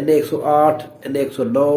NA 108, NA 109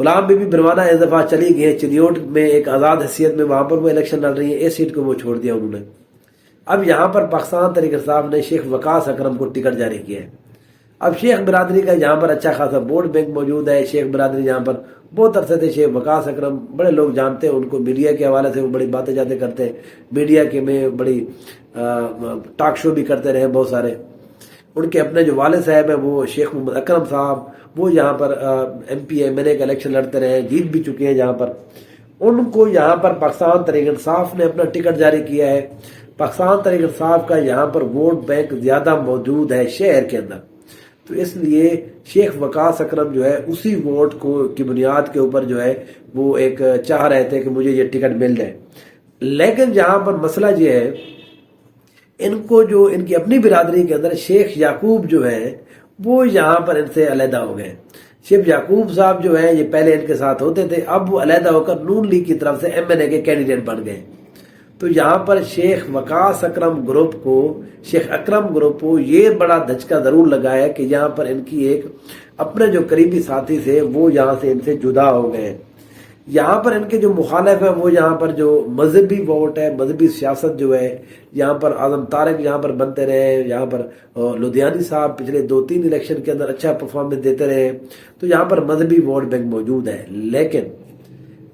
Ghulam be be بروانہ اس دفعہ چلی گئی ہیں چنیوٹ میں ایک آزاد حیثیت میں، وہاں پر وہ الیکشن لڑ رہی ہیں، اس سیٹ کو وہ چھوڑ دیا انہوں نے۔ اب یہاں پر پاکستان تحریک انصاف نے شیخ وقاص اکرم کو ٹکٹ جاری کیا ہے۔ اب شیخ برادری کا یہاں پر اچھا خاصا ووٹ بینک موجود ہے۔ شیخ برادری یہاں پر بہت عرصے سے شیخ وقاص اکرم بڑے لوگ جانتے ہیں ان کو، میڈیا کے حوالے سے وہ بڑی باتیں جاتیں کرتے ہیں، میڈیا کے میں بڑی ٹاک شو بھی کرتے رہے بہت سارے۔ ان کے اپنے جو والد صاحب ہیں وہ شیخ محمد اکرم صاحب، وہ یہاں پر ایم پی ایم این اے کا الیکشن لڑتے رہے ہیں، جیت بھی چکے ہیں یہاں پر۔ ان کو یہاں پر پاکستان تحریک انصاف نے اپنا ٹکٹ جاری کیا ہے۔ پاکستان تحریک انصاف کا یہاں پر ووٹ بینک زیادہ موجود ہے شہر کے اندر، تو اس لیے شیخ وقاص اکرم جو ہے اسی ووٹ کو کی بنیاد کے اوپر جو ہے وہ ایک چاہ رہے تھے کہ مجھے یہ ٹکٹ مل جائے۔ لیکن یہاں پر مسئلہ یہ ہے، ان کو جو ان کی اپنی برادری کے اندر شیخ یعقوب جو ہے وہ یہاں پر ان سے علیحدہ ہو گئے۔ شیخ یعقوب صاحب جو ہیں یہ پہلے ان کے ساتھ ہوتے تھے، اب وہ علیحدہ ہو کر نون لیگ کی طرف سے ایم این اے کے کینڈیڈیٹ بن گئے۔ تو یہاں پر شیخ وقاص اکرم گروپ کو، شیخ اکرم گروپ کو یہ بڑا دھچکا ضرور لگا ہے کہ یہاں پر ان کی ایک اپنے جو قریبی ساتھی تھے وہ یہاں سے ان سے جدا ہو گئے۔ یہاں پر ان کے جو مخالف ہیں وہ یہاں پر جو مذہبی ووٹ ہے، مذہبی سیاست جو ہے، یہاں پر اعظم طارق یہاں پر بنتے رہے، یہاں پر لدھیانی صاحب پچھلے 2-3 الیکشن کے اندر اچھا پرفارمنس دیتے رہے، تو یہاں پر مذہبی ووٹ بینک موجود ہے۔ لیکن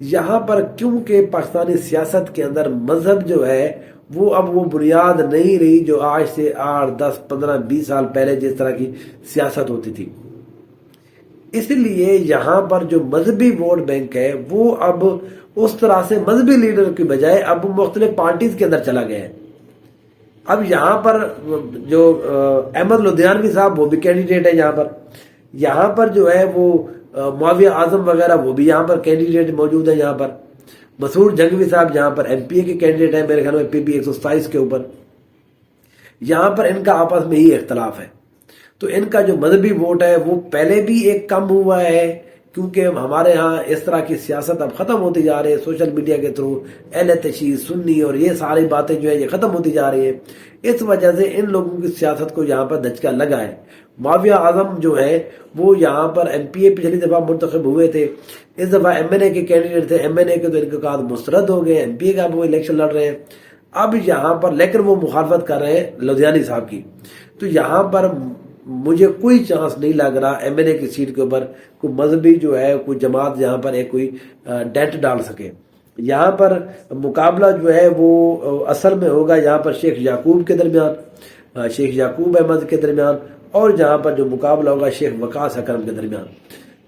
یہاں پر کیونکہ پاکستانی سیاست کے اندر مذہب جو ہے وہ اب وہ بنیاد نہیں رہی جو آج سے 8, 10, 15, 20 سال پہلے جس طرح کی سیاست ہوتی تھی، اس لیے یہاں پر جو مذہبی ووٹ بینک ہے وہ اب اس طرح سے مذہبی لیڈر کی بجائے اب مختلف پارٹیز کے اندر چلا گیا ہے۔ اب یہاں پر جو احمد لدھیانوی صاحب وہ بھی کینڈیڈیٹ ہے یہاں پر جو ہے وہ معاویہ اعظم وغیرہ وہ بھی یہاں پر کینڈیڈیٹ موجود ہے۔ یہاں پر مسعود جنگوی صاحب یہاں پر ایم پی اے کے کینڈیڈیٹ ہیں، میرے خیال میں پی پی 127 کے اوپر۔ یہاں پر ان کا آپس میں ہی اختلاف ہے، تو ان کا جو مذہبی ووٹ ہے وہ پہلے بھی ایک کم ہوا ہے، کیونکہ ہمارے ہاں اس طرح کی سیاست اب ختم ہوتی جا رہی ہے، سوشل میڈیا کے تھرو اہل تشیع سنی اور یہ ساری باتیں جو ہے یہ ختم ہوتی جا رہی ہیں۔ اس وجہ سے ان لوگوں کی سیاست کو یہاں پر دھچکا لگا ہے۔ معاویہ اعظم جو ہے وہ یہاں پر ایم پی اے پچھلی دفعہ منتخب ہوئے تھے، اس دفعہ ایم این اے کے کینڈیڈیٹ تھے، ایم این اے کے تو ان کے بعد مسترد ہو گئے، ایم پی اے کا وہ الیکشن لڑ رہے ہیں اب یہاں پر، لیکن وہ مخالفت کر رہے ہیں لدھیانی صاحب کی۔ تو یہاں پر مجھے کوئی چانس نہیں لگ رہا ایم این اے کی سیٹ کے اوپر کوئی مذہبی جو ہے کوئی جماعت یہاں پر ایک کوئی ڈینٹ ڈال سکے۔ یہاں پر مقابلہ جو ہے وہ اصل میں ہوگا یہاں پر شیخ یعقوب کے درمیان، شیخ یعقوب احمد کے درمیان، اور جہاں پر جو مقابلہ ہوگا شیخ وقاص اکرم کے درمیان۔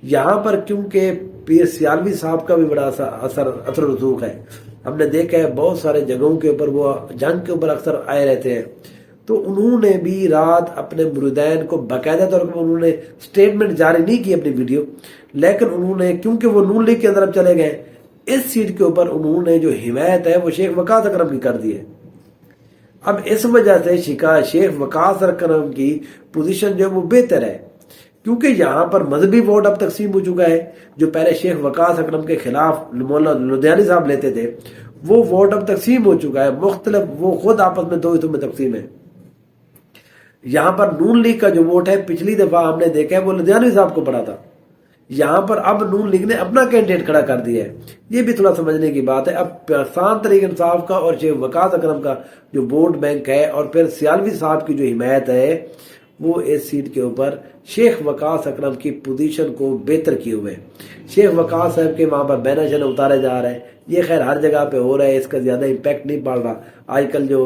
یہاں پر کیونکہ پیر سیالوی صاحب کا بھی بڑا اثر و رسوخ ہے، ہم نے دیکھا ہے بہت سارے جگہوں کے اوپر وہ جنگ کے اوپر اکثر آئے رہتے ہیں، تو انہوں نے بھی رات اپنے مریدین کو باقاعدہ طور پر انہوں نے سٹیٹمنٹ جاری نہیں کی اپنی ویڈیو، لیکن انہوں نے کیونکہ وہ نون لیگ کے اندر اب چلے گئے، اس سیٹ کے اوپر انہوں نے جو حمایت ہے وہ شیخ وقاص اکرم کی کر دی ہے۔ اب اس وجہ سے شیخ وقاص اکرم کی پوزیشن جو ہے وہ بہتر ہے، کیونکہ یہاں پر مذہبی ووٹ اب تقسیم ہو چکا ہے۔ جو پہلے شیخ وقاص اکرم کے خلاف مولانا لدھیانی صاحب لیتے تھے وہ ووٹ اب تقسیم ہو چکا ہے، مختلف وہ خود آپس میں 2 حصوں میں تقسیم ہے۔ یہاں پر نون لیگ کا جو ووٹ ہے پچھلی دفعہ ہم نے دیکھا ہے وہ لدھیانوی صاحب کو پڑا تھا، یہاں پر اب نون لیگ نے اپنا کینڈیڈیٹ کھڑا کر دیا ہے۔ یہ بھی تھوڑا سمجھنے کی بات ہے۔ اب پاکستان تحریک انصاف کا اور شیخ وقاص اکرم کا جو ووٹ بینک ہے اور پھر سیالوی صاحب کی جو حمایت ہے وہ اس سیٹ کے اوپر شیخ وقاص اکرم کی پوزیشن کو بہتر کیے ہوئے۔ شیخ وقاص صاحب کے وہاں پر بینا شنا اتارے جا رہے ہیں، یہ خیر ہر جگہ پہ ہو رہا ہے، اس کا زیادہ امپیکٹ نہیں پڑ رہا۔ آج کل جو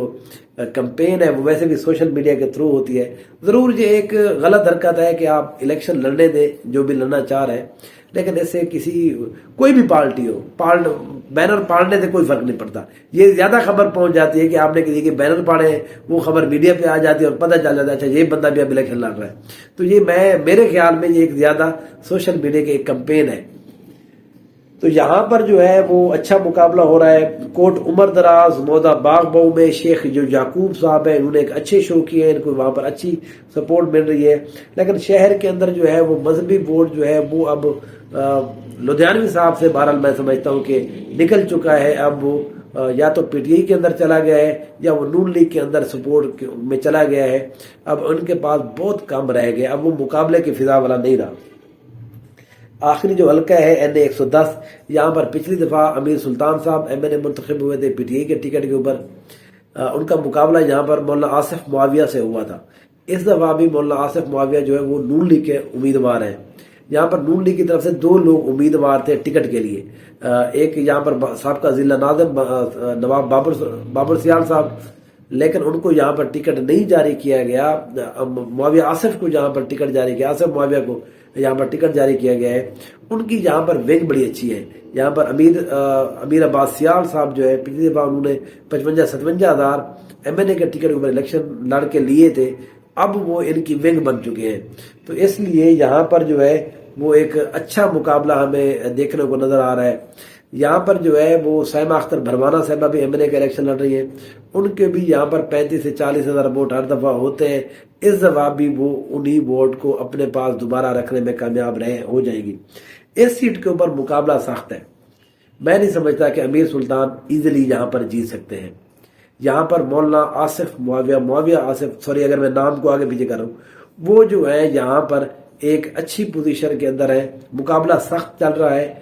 کمپین ہے وہ ویسے بھی سوشل میڈیا کے تھرو ہوتی ہے۔ ضرور یہ ایک غلط حرکت ہے کہ آپ الیکشن لڑنے دیں جو بھی لڑنا چاہ رہے ہیں، لیکن اس سے کوئی بھی پارٹی ہو بینر پاڑنے سے کوئی فرق نہیں پڑتا۔ یہ زیادہ خبر پہنچ جاتی ہے کہ آپ نے کسی کے بینر پاڑے ہیں، وہ خبر میڈیا پہ آ جاتی ہے اور پتہ چل جاتا ہے اچھا یہ بندہ بھی اب الیکشن لڑ رہا ہے۔ تو یہ میرے خیال میں یہ ایک زیادہ سوشل میڈیا کی ایک کمپین ہے۔ تو یہاں پر جو ہے وہ اچھا مقابلہ ہو رہا ہے۔ کوٹ عمر دراز مودا باغ بہو میں شیخ جو یعقوب صاحب ہیں انہوں نے ایک اچھے شو کیے ہیں، ان کو وہاں پر اچھی سپورٹ مل رہی ہے، لیکن شہر کے اندر جو ہے وہ مذہبی ووٹ جو ہے وہ اب لدھیانوی صاحب سے بہرحال میں سمجھتا ہوں کہ نکل چکا ہے۔ اب وہ یا تو پی ٹی آئی کے اندر چلا گیا ہے یا وہ نون لیگ کے اندر سپورٹ میں چلا گیا ہے۔ اب ان کے پاس بہت کم رہ گیا، اب وہ مقابلے کی فضا والا نہیں رہا۔ آخری جو حلقہ ہے NA 110، یہاں پر پچھلی دفعہ امیر سلطان صاحب MNA منتخب ہوئے تھے PTI کے ٹکٹ کے اوپر، ان کا مقابلہ یہاں پر مولانا آصف معاویہ سے ہوا تھا۔ اس دفعہ بھی مولانا آصف معاویہ جو ہے وہ نون لیگ کے امیدوار ہیں۔ یہاں پر نون لیگ کی طرف سے 2 لوگ امیدوار تھے ٹکٹ کے لیے، ایک یہاں پر سابقہ ضلع ناظم نواب بابر سیال صاحب، لیکن ان کو یہاں پر ٹکٹ نہیں جاری کیا گیا۔ معاویہ آصف کو یہاں پر ٹکٹ جاری کیا، آصف معاویہ کو یہاں پر ٹکٹ جاری کیا گیا ہے۔ ان کی یہاں پر ونگ بڑی اچھی ہے۔ یہاں پر امیر عباس سیال صاحب جو ہے پچھلی دفعہ انہوں نے 55-57 ہزار MNA کے ٹکٹ کے اوپر الیکشن لڑ کے لیے تھے، اب وہ ان کی ونگ بن چکے ہیں۔ تو اس لیے یہاں پر جو ہے وہ ایک اچھا مقابلہ ہمیں دیکھنے کو نظر آ رہا ہے۔ یہاں پر جو ہے وہ سائمہ اختر بھروانہ صاحبہ بھی MNA کا الیکشن لڑ رہی ہیں، ان کے بھی یہاں پر 35 سے 40 ہزار ووٹ ہر دفعہ ہوتے ہیں۔ اس دفعہ بھی وہ انہی ووٹ کو اپنے پاس دوبارہ رکھنے میں کامیاب ہو جائے گی۔ اس سیٹ کے اوپر مقابلہ سخت ہے، میں نہیں سمجھتا کہ امیر سلطان ایزیلی یہاں پر جیت سکتے ہیں۔ یہاں پر مولانا آصف معاویہ آصف، سوری اگر میں نام کو آگے پیچھے کر رہا ہوں، وہ جو ہے یہاں پر ایک اچھی پوزیشن کے اندر ہے، مقابلہ سخت چل رہا ہے۔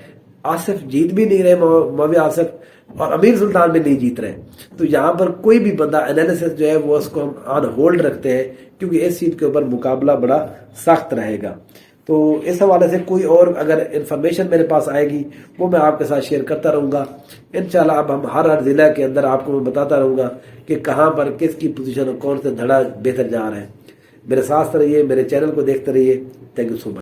آصف جیت بھی نہیں رہے، معاویہ آصف، اور امیر سلطان بھی نہیں جیت رہے۔ تو یہاں پر کوئی بھی بندہ انالیسس جو ہے وہ اس کو ہم آن ہولڈ رکھتے ہیں، کیونکہ اس سیٹ کے اوپر مقابلہ بڑا سخت رہے گا۔ تو اس حوالے سے کوئی اور اگر انفارمیشن میرے پاس آئے گی وہ میں آپ کے ساتھ شیئر کرتا رہوں گا انشاءاللہ۔ اب ہم ہر ضلع کے اندر آپ کو میں بتاتا رہوں گا کہ کہاں پر کس کی پوزیشن اور کون سے دھڑا بہتر جا رہا ہے۔ میرے ساتھ رہیے، میرے چینل کو دیکھتے رہیے۔ Thank you so much.